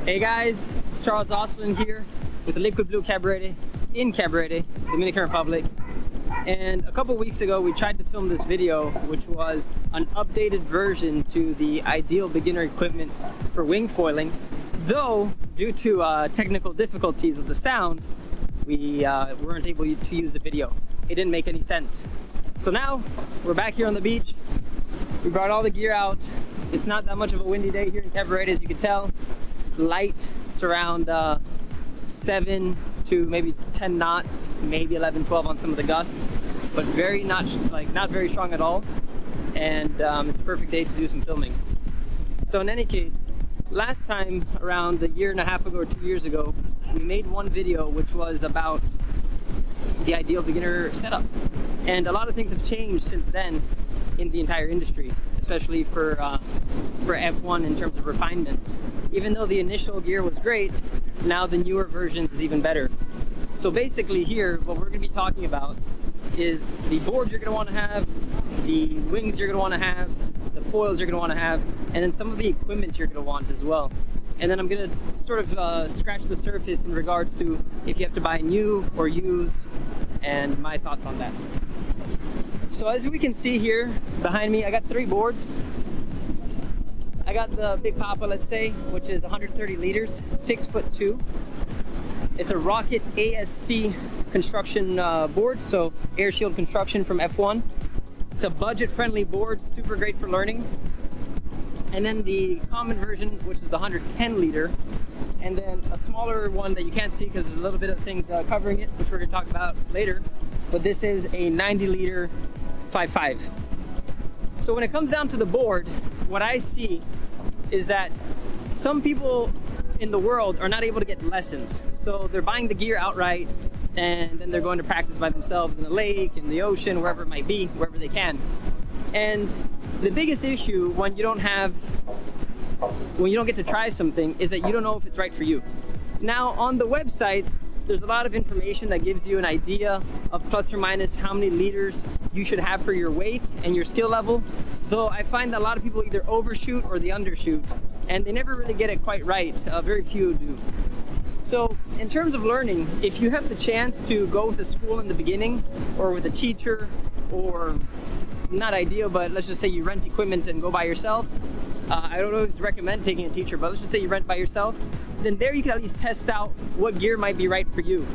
Hey guys, it's Charles Oslin here with the Liquid Blue Cabarete in Cabarete, Dominican Republic. And a couple weeks ago we tried to film this video, which was an updated version to the ideal beginner equipment for wingfoiling. Though, due to technical difficulties with the sound, we weren't able to use the video. It didn't make any sense. So now we're back here on the beach. We brought all the gear out. It's not that much of a windy day here in Cabarete, as you can tell. Light, it's around 7 to maybe 10 knots, maybe 11, 12 on some of the gusts, but not very strong at all. And it's a perfect day to do some filming. So in any case, last time, around a year and a half ago or 2 years ago, we made one video which was about the ideal beginner setup. And a lot of things have changed since then in the entire industry, especially for F1 in terms of refinements. Even though the initial gear was great, now the newer versions is even better. So basically here, what we're going to be talking about is the board you're going to want to have, the wings you're going to want to have, the foils you're going to want to have, and then some of the equipment you're going to want as well. And then I'm going to sort of scratch the surface in regards to if you have to buy new or used, and my thoughts on that. So as we can see here behind me, I got 3 boards. I got the Big Papa, let's say, which is 130 liters, 6'2". It's a Rocket ASC construction board, so air shield construction from F1. It's a budget-friendly board, super great for learning. And then the common version, which is the 110 liter, and then a smaller one that you can't see because there's a little bit of things covering it, which we're going to talk about later. But this is a 90 liter 5.5. So when it comes down to the board, what I see is that some people in the world are not able to get lessons. So they're buying the gear outright and then they're going to practice by themselves in the lake, in the ocean, wherever it might be, wherever they can. And the biggest issue when you don't get to try something is that you don't know if it's right for you. Now on the websites, there's a lot of information that gives you an idea of plus or minus how many liters you should have for your weight and your skill level. Though I find that a lot of people either overshoot or they undershoot, and they never really get it quite right. Very few do. So in terms of learning, if you have the chance to go with a school in the beginning or with a teacher, or not ideal, but let's just say you rent equipment and go by yourself. I don't always recommend taking a teacher, but let's just say you rent by yourself. Then there you can at least test out what gear might be right for you.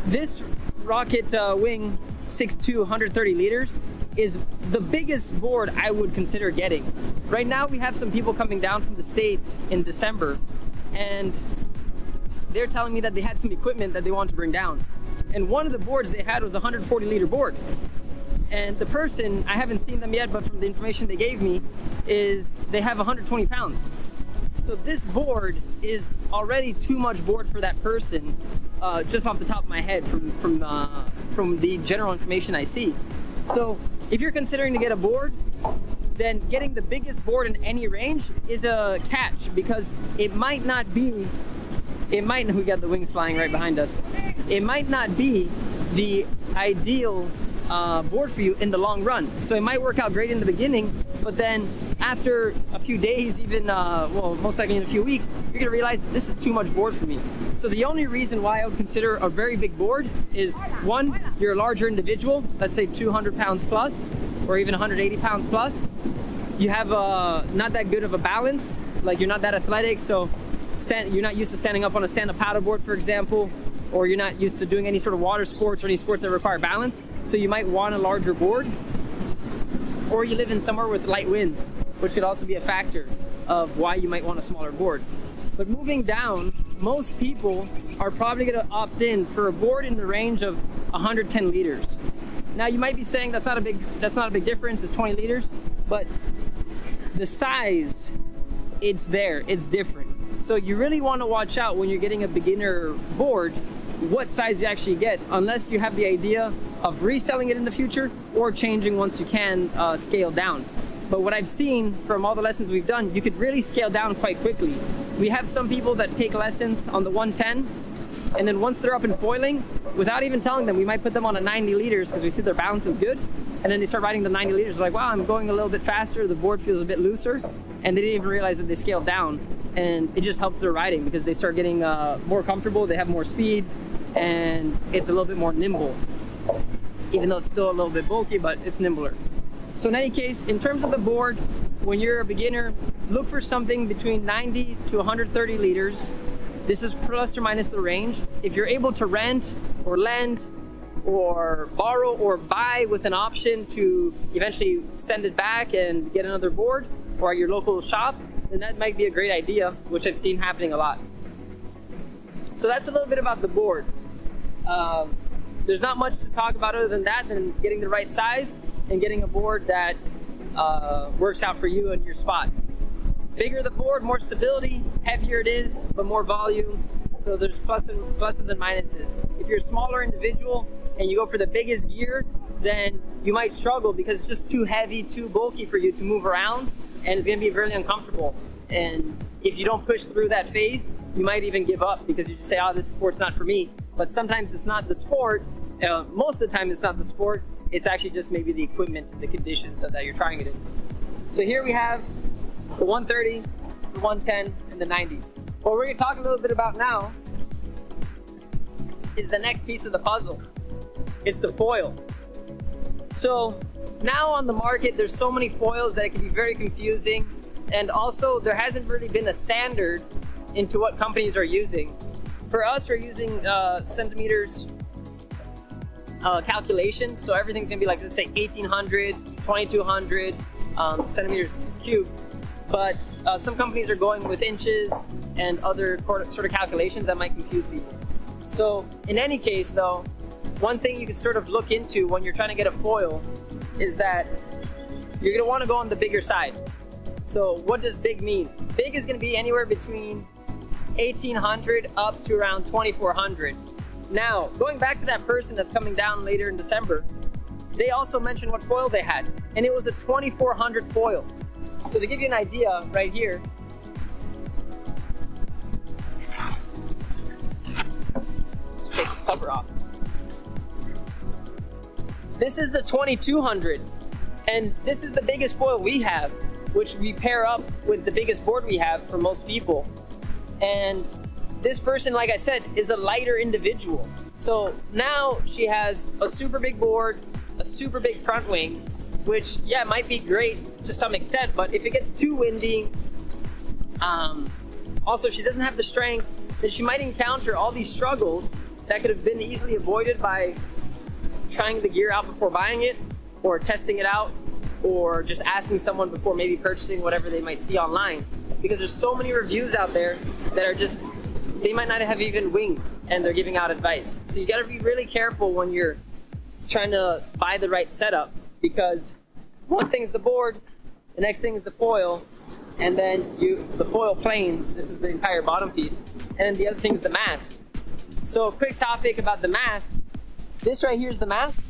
This Rocket Wing 6'2", 130 liters is the biggest board I would consider getting. Right now we have some people coming down from the States in December, and they're telling me that they had some equipment that they want to bring down. And one of the boards they had was a 140 liter board. And the person, I haven't seen them yet, but from the information they gave me, is they have 120 pounds. So this board is already too much board for that person, just off the top of my head from the general information I see. So if you're considering to get a board, then getting the biggest board in any range is a catch, because we got the wings flying right behind us. It might not be the ideal board for you in the long run. So it might work out great in the beginning, but then after a few days, even well, most likely in a few weeks, you're gonna realize this is too much board for me. So the only reason why I would consider a very big board is, one, you're a larger individual, let's say 200 pounds plus, or even 180 pounds plus. You have not that good of a balance, like you're not that athletic, so you're not used to standing up on a stand-up paddleboard, for example, or you're not used to doing any sort of water sports or any sports that require balance, so you might want a larger board. Or you live in somewhere with light winds, which could also be a factor of why you might want a smaller board. But moving down, most people are probably going to opt in for a board in the range of 110 liters. Now you might be saying that's not a big difference, it's 20 liters, but the size, it's there, it's different. So you really want to watch out when you're getting a beginner board what size you actually get, unless you have the idea of reselling it in the future or changing once you can scale down. But what I've seen from all the lessons we've done, you could really scale down quite quickly. We have some people that take lessons on the 110, and then once they're up in foiling, without even telling them, we might put them on a 90 liters because we see their balance is good, and then they start riding the 90 liters, like, wow, I'm going a little bit faster, the board feels a bit looser, and they didn't even realize that they scaled down. and it just helps their riding because they start getting more comfortable, they have more speed, and it's a little bit more nimble. Even though it's still a little bit bulky, but it's nimbler. So in any case, in terms of the board, when you're a beginner, look for something between 90 to 130 liters. This is plus or minus the range. If you're able to rent or lend or borrow or buy with an option to eventually send it back and get another board, or at your local shop, then that might be a great idea, which I've seen happening a lot. So that's a little bit about the board. There's not much to talk about other than that, than getting the right size and getting a board that works out for you and your spot. Bigger the board, more stability, heavier it is, but more volume. So there's pluses and minuses. If you're a smaller individual and you go for the biggest gear, then you might struggle because it's just too heavy, too bulky for you to move around, and it's gonna be really uncomfortable. And if you don't push through that phase, you might even give up because you just say, oh, this sport's not for me. But sometimes it's not the sport. Most of the time it's not the sport. It's actually just maybe the equipment and the conditions that you're trying it in. So here we have the 130, the 110, and the 90. What we're gonna talk a little bit about now is the next piece of the puzzle. It's the foil. So now on the market, there's so many foils that it can be very confusing. And also there hasn't really been a standard into what companies are using. For us, we're using centimeters calculation. So everything's gonna be like, let's say 1800, 2200 centimeters cubed. But some companies are going with inches and other sort of calculations that might confuse people. So in any case though, one thing you can sort of look into when you're trying to get a foil is that you're gonna wanna go on the bigger side. So what does big mean? Big is gonna be anywhere between 1800 up to around 2400. Now, going back to that person that's coming down later in December, they also mentioned what foil they had, and it was a 2400 foil. So to give you an idea, right here, just take this cover off. This is the 2200, and this is the biggest foil we have, which we pair up with the biggest board we have for most people. And this person, like I said, is a lighter individual. So now she has a super big board, a super big front wing, which, yeah, might be great to some extent, but if it gets too windy, also if she doesn't have the strength, then she might encounter all these struggles that could have been easily avoided by trying the gear out before buying it, or testing it out, or just asking someone before maybe purchasing whatever they might see online. Because there's so many reviews out there that are just, they might not have even winged and they're giving out advice. So you gotta be really careful when you're trying to buy the right setup, because one thing's the board, the next thing is the foil, and then the foil plane, this is the entire bottom piece, and then the other thing is the mast. So a quick topic about the mast. This right here is the mast.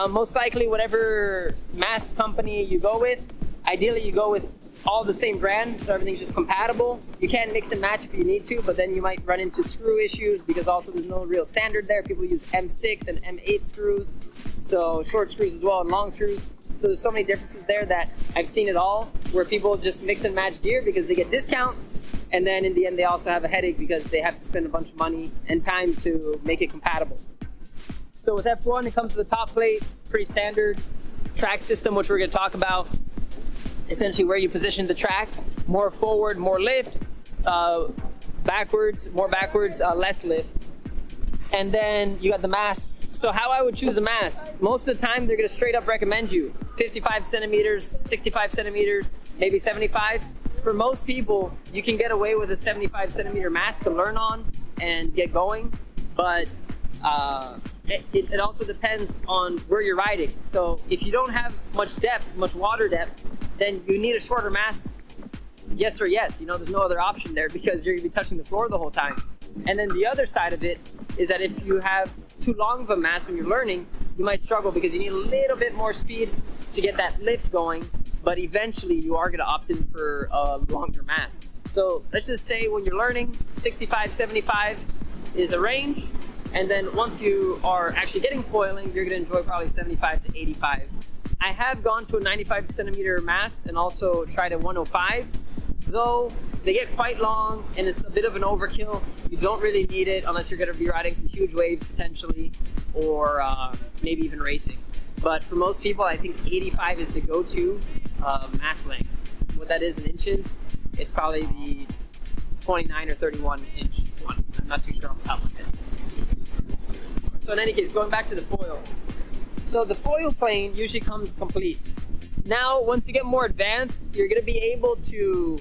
Most likely whatever mast company you go with, ideally you go with all the same brand, so everything's just compatible. You can mix and match if you need to, but then you might run into screw issues because also there's no real standard there. People use M6 and M8 screws, so short screws as well and long screws. So there's so many differences there that I've seen it all, where people just mix and match gear because they get discounts, and then in the end they also have a headache because they have to spend a bunch of money and time to make it compatible. So with F1, it comes to the top plate, pretty standard. Track system, which we're gonna talk about. Essentially where you position the track, more forward, more lift, backwards, more backwards, less lift. And then you got the mast. So how I would choose the mast, most of the time they're gonna straight up recommend you 55 centimeters, 65 centimeters, maybe 75. For most people, you can get away with a 75 centimeter mast to learn on and get going, but it also depends on where you're riding. So if you don't have much depth, much water depth, then you need a shorter mast. Yes or yes, you know, there's no other option there because you're gonna be touching the floor the whole time. And then the other side of it is that if you have too long of a mast when you're learning, you might struggle because you need a little bit more speed to get that lift going, but eventually you are gonna opt in for a longer mast. So let's just say when you're learning, 65, 75 is a range. And then once you are actually getting foiling, you're gonna enjoy probably 75 to 85. I have gone to a 95 centimeter mast and also tried a 105, Though they get quite long and it's a bit of an overkill, you don't really need it unless you're going to be riding some huge waves potentially, or maybe even racing. But for most people, I think 85 is the go-to mass length. What that is in inches, it's probably the 29 or 31 inch one. I'm not too sure off the top of my head. So in any case, going back to the foil. So the foil plane usually comes complete. Now, once you get more advanced, you're going to be able to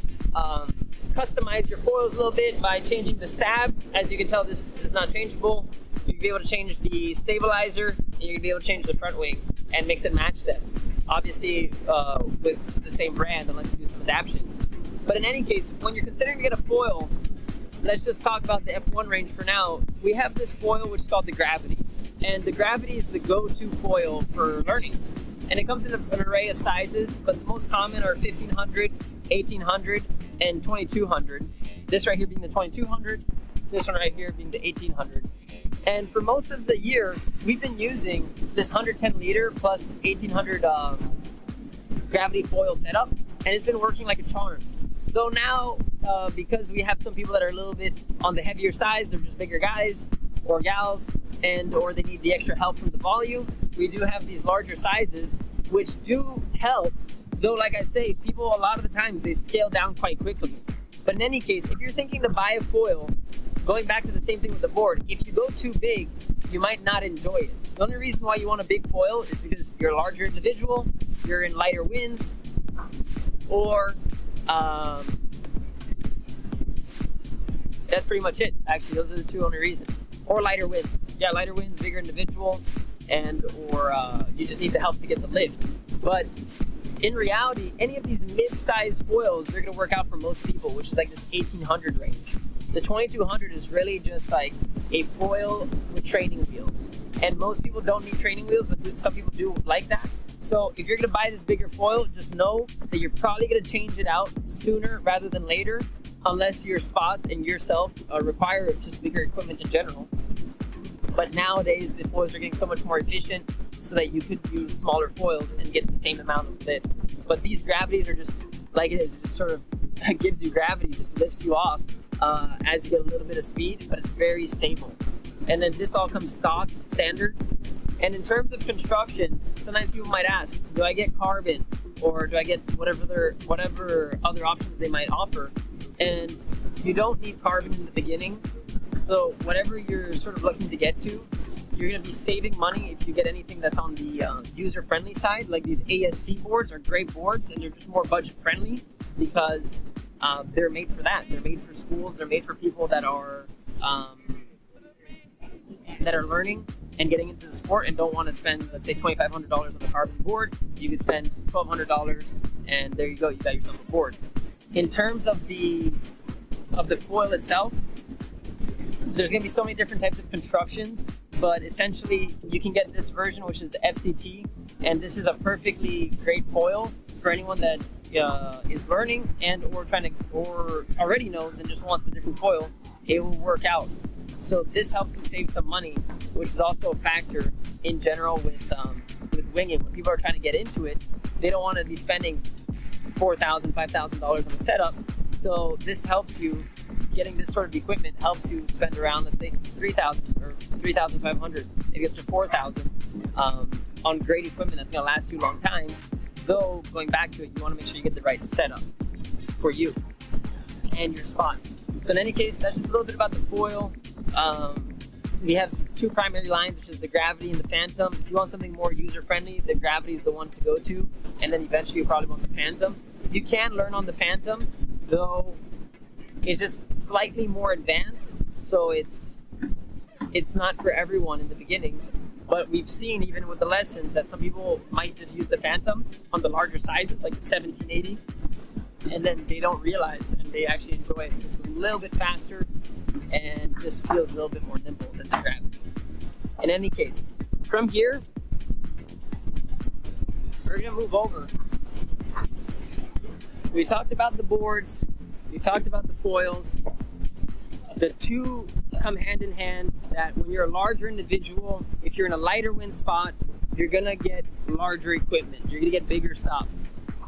customize your foils a little bit by changing the stab. As you can tell, this is not changeable. You'll be able to change the stabilizer, and you're going to be able to change the front wing and mix and match them. Obviously, with the same brand, unless you do some adaptations. But in any case, when you're considering to get a foil, let's just talk about the F1 range for now. We have this foil which is called the Gravity. And the Gravity is the go-to foil for learning. And it comes in an array of sizes, but the most common are 1500, 1800, and 2200. This right here being the 2200, this one right here being the 1800. And for most of the year, we've been using this 110 liter plus 1800 Gravity foil setup, and it's been working like a charm. Though now, because we have some people that are a little bit on the heavier size, they're just bigger guys or gals, or they need the extra help from the volume, we do have these larger sizes, which do help. Though, like I say, people a lot of the times, they scale down quite quickly. But in any case, if you're thinking to buy a foil, going back to the same thing with the board, if you go too big, you might not enjoy it. The only reason why you want a big foil is because you're a larger individual, you're in lighter winds, or that's pretty much it. Actually, those are the two only reasons. Or lighter winds. Yeah, lighter winds, bigger individual, or you just need the help to get the lift. But in reality, any of these mid-sized foils, they're going to work out for most people, which is like this 1800 range. The 2200 is really just like a foil with training wheels. And most people don't need training wheels, but some people do like that. So if you're going to buy this bigger foil, just know that you're probably going to change it out sooner rather than later, unless your spots and yourself require just bigger equipment in general. But nowadays, the foils are getting so much more efficient so that you could use smaller foils and get the same amount of lift. But these Gravities are just like it is. It just sort of gives you gravity, just lifts you off as you get a little bit of speed, but it's very stable. And then this all comes stock, standard. And in terms of construction, sometimes people might ask, do I get carbon, or do I get whatever other options they might offer? And you don't need carbon in the beginning. So whatever you're sort of looking to get to, you're going to be saving money if you get anything that's on the user-friendly side. Like these ASC boards are great boards, and they're just more budget-friendly because they're made for that. They're made for schools. They're made for people that are learning and getting into the sport and don't want to spend, let's say, $2,500 on a carbon board. You could spend $1,200, and there you go. You got yourself a board. In terms of the foil itself, there's going to be so many different types of constructions, but essentially you can get this version, which is the FCT, and this is a perfectly great foil for anyone that is learning or already knows and just wants a different foil. It will work out. So this helps you save some money, which is also a factor in general with winging. When people are trying to get into it, they don't want to be spending $4,000, $5,000 on a setup. So this helps you. Getting this sort of equipment helps you spend around, let's say, $3,000 or $3,500, maybe up to $4,000 on great equipment that's going to last you a long time. Though, going back to it, you want to make sure you get the right setup for you and your spot. So in any case, that's just a little bit about the foil. We have two primary lines, which is the Gravity and the Phantom. If you want something more user-friendly, the Gravity is the one to go to, and then eventually you'll probably want the Phantom. You can learn on the Phantom, though it's just slightly more advanced, so it's not for everyone in the beginning. But we've seen, even with the lessons, that some people might just use the Phantom on the larger sizes, like the 1780, and then they don't realize, and they actually enjoy it. It's a little bit faster and just feels a little bit more nimble than the Gravity. In any case, from here, we're gonna move over. We talked about the boards, we talked about the foils. The two come hand in hand, that when you're a larger individual, if you're in a lighter wind spot, you're gonna get larger equipment, you're gonna get bigger stuff.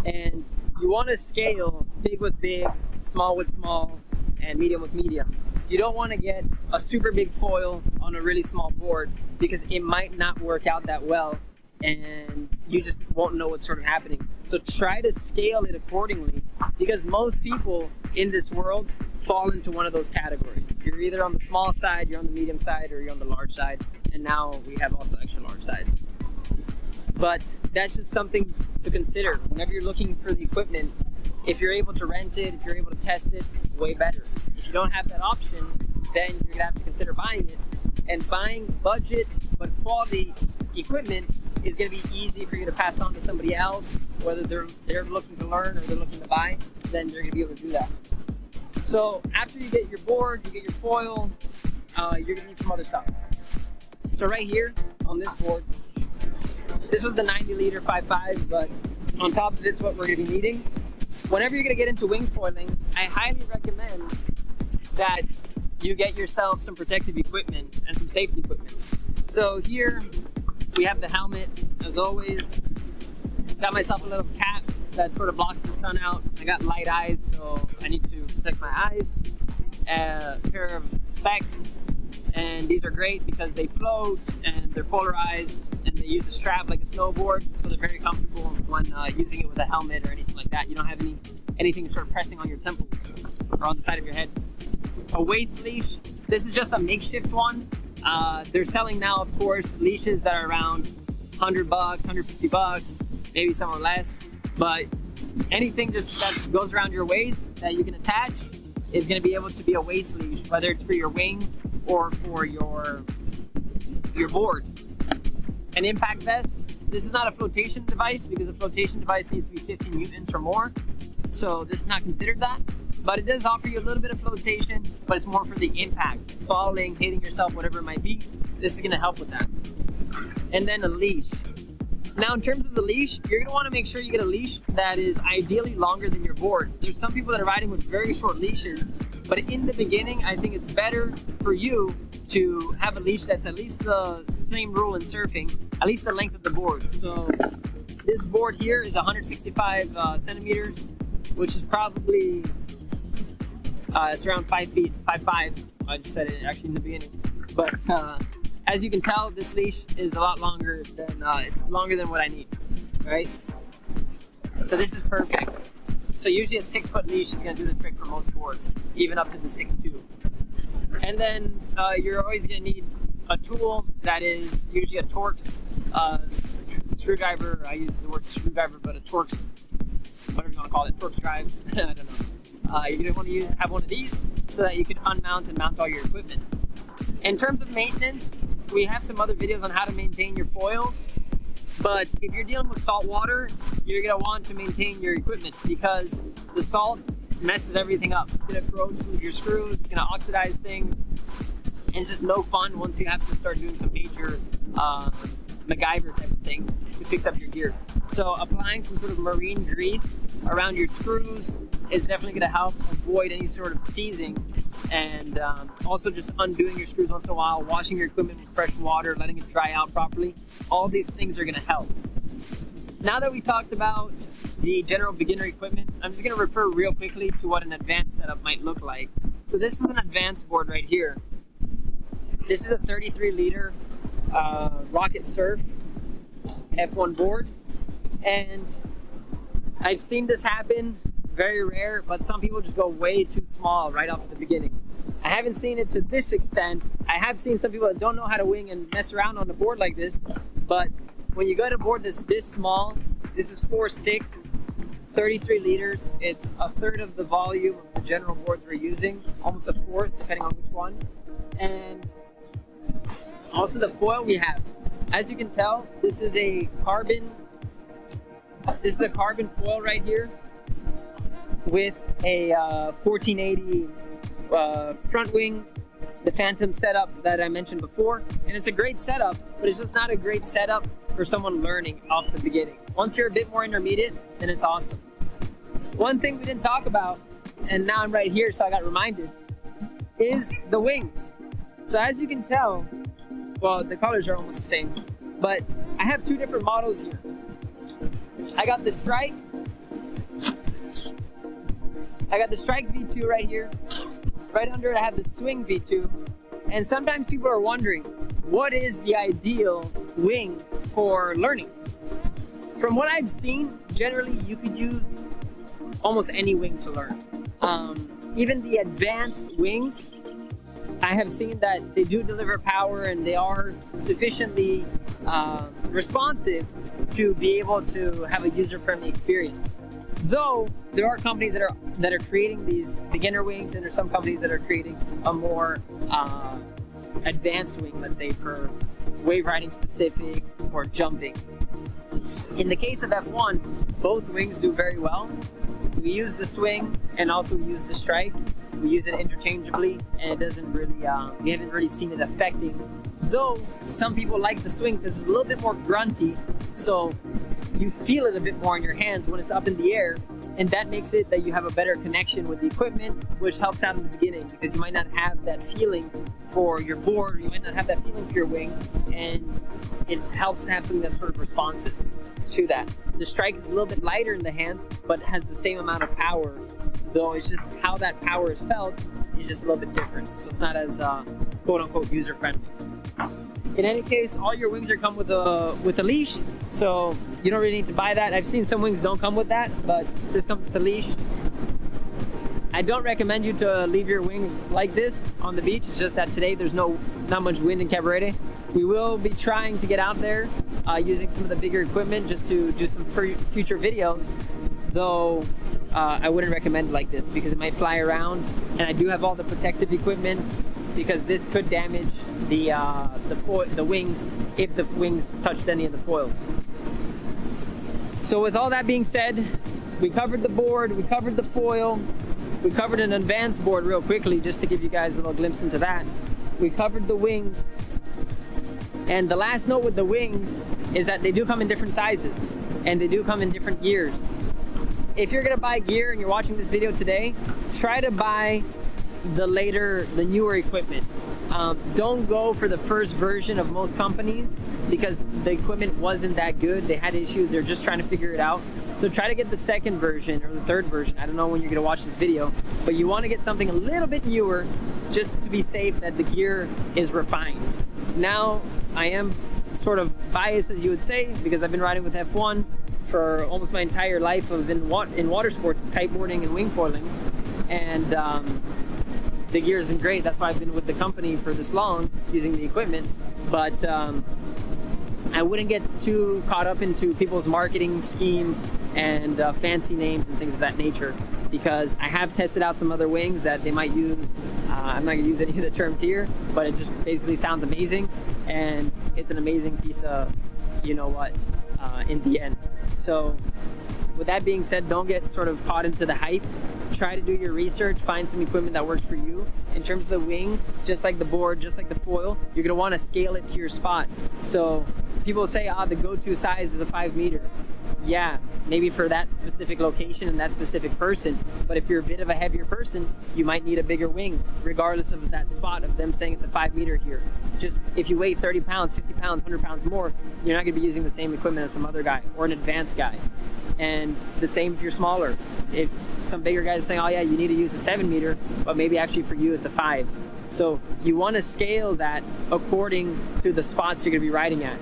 And you wanna scale big with big, small with small, and medium with medium. You don't want to get a super big foil on a really small board because it might not work out that well and you just won't know what's sort of happening. So try to scale it accordingly, because most people in this world fall into one of those categories. You're either on the small side, you're on the medium side, or you're on the large side. And now we have also extra large sides. But that's just something to consider whenever you're looking for the equipment. If you're able to rent it, if you're able to test it, way better. If you don't have that option, then you're gonna have to consider buying it. And buying budget but quality equipment is gonna be easy for you to pass on to somebody else, whether they're looking to learn or they're looking to buy, then you're gonna be able to do that. So after you get your board, you get your foil, you're gonna need some other stuff. So right here on this board, this was the 90 liter 5.5, but on top of this, what we're gonna be needing, whenever you're gonna get into wing foiling, I highly recommend that you get yourself some protective equipment and some safety equipment. So here we have the helmet, as always. Got myself a little cap that sort of blocks the sun out. I got light eyes, so I need to protect my eyes. A pair of specs, and these are great because they float and they're polarized and they use a strap like a snowboard, so they're very comfortable when using it with a helmet or anything like that. You don't have anything sort of pressing on your temples or on the side of your head. A waist leash, this is just a makeshift one. They're selling now, of course, leashes that are around $100, $150, maybe somewhere less, but anything just that goes around your waist that you can attach is going to be able to be a waist leash, whether it's for your wing or for your board. An impact vest, this is not a flotation device because a flotation device needs to be 15 newtons or more, so this is not considered that, but it does offer you a little bit of flotation, but it's more for the impact, falling, hitting yourself, whatever it might be. This is going to help with that. And then a leash. Now in terms of the leash, you're going to want to make sure you get a leash that is ideally longer than your board. There's some people that are riding with very short leashes, but in the beginning, I think it's better for you to have a leash that's at least the same rule in surfing, at least the length of the board. So this board here is 165 centimeters, which is probably, it's around 5 feet, 5'5". I just said it actually in the beginning. But as you can tell, this leash is a lot longer than, it's longer than what I need, right? So this is perfect. So usually a 6-foot leash is gonna do the trick for most boards, even up to the 6'2". And then you're always gonna need a tool that is usually a Torx screwdriver. I use the word screwdriver, but a Torx, whatever you wanna call it, Torx drive, I don't know. You're gonna wanna have one of these so that you can unmount and mount all your equipment. In terms of maintenance, we have some other videos on how to maintain your foils. But if you're dealing with salt water, you're gonna want to maintain your equipment because the salt messes everything up. It's gonna corrode some of your screws, it's gonna oxidize things, and it's just no fun once you have to start doing some major MacGyver type of things to fix up your gear. So applying some sort of marine grease around your screws is definitely gonna help avoid any sort of seizing, and also just undoing your screws once in a while, washing your equipment with fresh water, letting it dry out properly. All these things are gonna help. Now that we talked about the general beginner equipment, I'm just gonna refer real quickly to what an advanced setup might look like. So this is an advanced board right here. This is a 33 liter Rocket Surf F1 board, and I've seen this happen, very rare, but some people just go way too small right off the beginning. I haven't seen it to this extent. I have seen some people that don't know how to wing and mess around on a board like this, but when you go to a board that's this small, this is 4.6, 33 liters, it's a third of the volume of the general boards we're using, almost a fourth, depending on which one. And also the foil we have. As you can tell, this is a carbon foil right here with a 1480 front wing, the Phantom setup that I mentioned before, and it's a great setup, but it's just not a great setup for someone learning off the beginning. Once you're a bit more intermediate, then it's awesome. One thing we didn't talk about, and now I'm right here so I got reminded, is the wings. So as you can tell, well, the colors are almost the same, but I have two different models here. I got the Strike, I got the Strike V2 right here. Right under it, I have the Swing V2. And sometimes people are wondering, what is the ideal wing for learning? From what I've seen, generally you could use almost any wing to learn. Even the advanced wings, I have seen that they do deliver power and they are sufficiently responsive to be able to have a user-friendly experience. Though there are companies that are creating these beginner wings, and there's some companies that are creating a more advanced wing, let's say for wave riding specific or jumping. In the case of F1, both wings do very well. We use the Swing and also we use the Strike. We use it interchangeably, and it doesn't really, we haven't really seen it affecting. Though some people like the Swing because it's a little bit more grunty, so you feel it a bit more in your hands when it's up in the air, and that makes it that you have a better connection with the equipment, which helps out in the beginning because you might not have that feeling for your board, you might not have that feeling for your wing, and it helps to have something that's sort of responsive to that. The Strike is a little bit lighter in the hands, but has the same amount of power, though it's just how that power is felt is just a little bit different. So it's not as quote-unquote user-friendly. In any case, all your wings are come with a leash, so you don't really need to buy that. I've seen some wings don't come with that, but this comes with a leash. I don't recommend you to leave your wings like this on the beach. It's just that today there's not much wind in Cabarete. We will be trying to get out there using some of the bigger equipment just to do some future videos, though I wouldn't recommend it like this because it might fly around, and I do have all the protective equipment because this could damage the wings if the wings touched any of the foils. So with all that being said, we covered the board, we covered the foil, we covered an advanced board real quickly just to give you guys a little glimpse into that. We covered the wings. And the last note with the wings is that they do come in different sizes and they do come in different gears. If you're gonna buy gear and you're watching this video today, try to buy the newer equipment. Don't go for the first version of most companies because the equipment wasn't that good. They had issues, they're just trying to figure it out. So try to get the second version or the third version. I don't know when you're gonna watch this video, but you wanna get something a little bit newer just to be safe that the gear is refined. Now, I am sort of biased, as you would say, because I've been riding with F1 for almost my entire life in water sports, kiteboarding and wingfoiling, and the gear has been great. That's why I've been with the company for this long, using the equipment. But I wouldn't get too caught up into people's marketing schemes and fancy names and things of that nature, because I have tested out some other wings that they might use. I'm not gonna use any of the terms here, but it just basically sounds amazing, and it's an amazing piece of, you know what, in the end. So with that being said, don't get sort of caught into the hype. Try to do your research, find some equipment that works for you. In terms of the wing, just like the board, just like the foil, you're gonna wanna scale it to your spot. So people say, the go-to size is a 5 meter. Yeah, maybe for that specific location and that specific person, but if you're a bit of a heavier person, you might need a bigger wing, regardless of that spot of them saying it's a 5 meter here. Just if you weigh 30 pounds, 50 pounds, 100 pounds more, you're not gonna be using the same equipment as some other guy or an advanced guy. And the same if you're smaller. If some bigger guys are saying, oh yeah, you need to use a 7 meter, but maybe actually for you it's a 5. So you wanna scale that according to the spots you're gonna be riding at.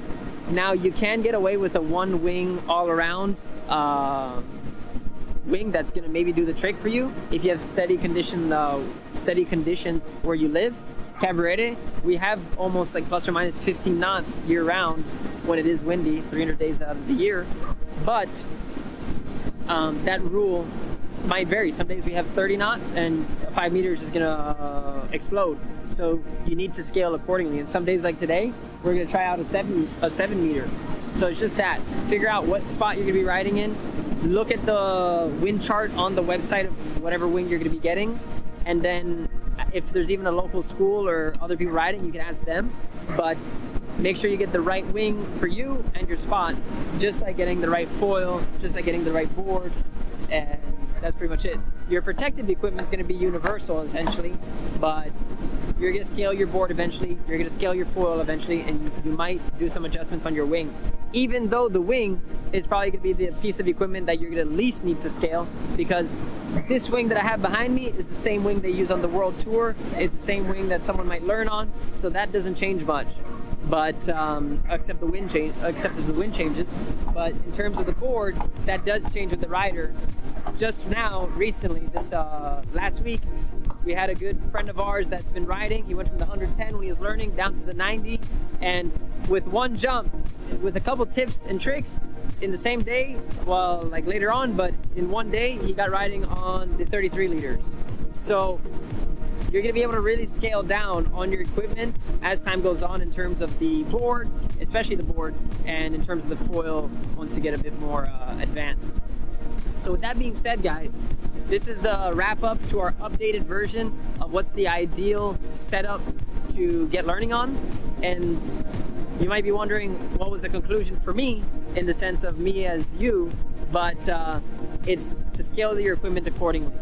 Now you can get away with a one wing all around wing that's gonna maybe do the trick for you if you have steady conditions where you live. Cabarete, we have almost like plus or minus 15 knots year round when it is windy, 300 days out of the year. But that rule might vary. Some days we have 30 knots and 5 meters is gonna explode. So you need to scale accordingly. And some days like today, we're gonna try out a 7 meter. So it's just that. Figure out what spot you're gonna be riding in. Look at the wind chart on the website of whatever wing you're gonna be getting. And then if there's even a local school or other people riding, you can ask them. But make sure you get the right wing for you and your spot, just like getting the right foil, just like getting the right board, and that's pretty much it. Your protective equipment is going to be universal essentially, but you're going to scale your board eventually, you're going to scale your foil eventually, and you might do some adjustments on your wing. even though the wing is probably going to be the piece of equipment that you're going to least need to scale, because this wing that I have behind me is the same wing they use on the world tour. It's the same wing that someone might learn on, so that doesn't change much. But except the wind changes. But in terms of the board, that does change with the rider. Just now, recently, this last week, we had a good friend of ours that's been riding. He went from the 110 when he was learning down to the 90, and with one jump, with a couple tips and tricks in the same day, well, like later on, but in one day, he got riding on the 33 liters. So you're gonna be able to really scale down on your equipment as time goes on in terms of the board, especially the board, and in terms of the foil once you get a bit more advanced. So with that being said, guys, this is the wrap up to our updated version of what's the ideal setup to get learning on. And you might be wondering what was the conclusion for me in the sense of me as you, but it's to scale your equipment accordingly.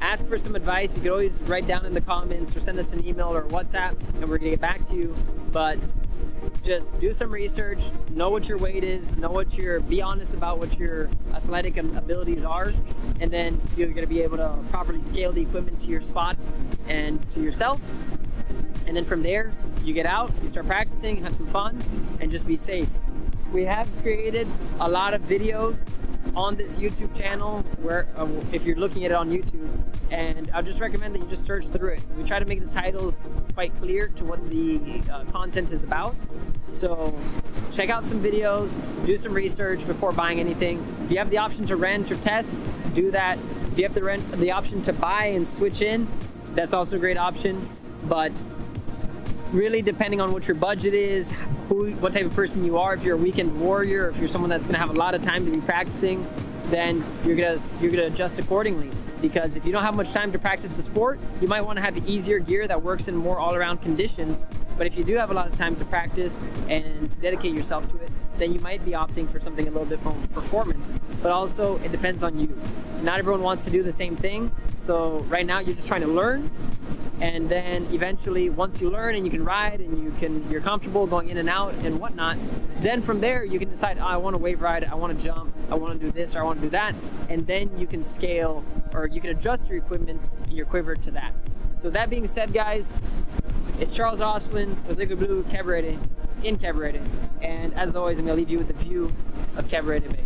Ask for some advice. You could always write down in the comments or send us an email or WhatsApp and we're gonna get back to you. But just do some research, know what your weight is, be honest about what your athletic abilities are, and then you're gonna be able to properly scale the equipment to your spot and to yourself. And then from there, you get out, you start practicing, have some fun, and just be safe. We have created a lot of videos on this YouTube channel where if you're looking at it on YouTube, and I'll just recommend that you just search through it. We try to make the titles quite clear to what the content is about. So check out some videos, do some research before buying anything. If you have the option to rent or test, do that. If you have the option to buy and switch in, that's also a great option. But really depending on what your budget is, what type of person you are, if you're a weekend warrior, if you're someone that's gonna have a lot of time to be practicing, then you're gonna adjust accordingly. Because if you don't have much time to practice the sport, you might wanna have easier gear that works in more all-around conditions. But if you do have a lot of time to practice and to dedicate yourself to it, then you might be opting for something a little bit more performance. But also, it depends on you. Not everyone wants to do the same thing. So right now, you're just trying to learn. And then eventually, once you learn and you can ride and you're comfortable going in and out and whatnot, then from there you can decide, oh, I want to wave ride, I want to jump, I want to do this or I want to do that, and then you can scale or you can adjust your equipment and your quiver to that. So that being said, guys, it's Charles Oslin with Liquid Blue Cabarete in Cabarete, and as always, I'm gonna leave you with the view of Cabarete Bay.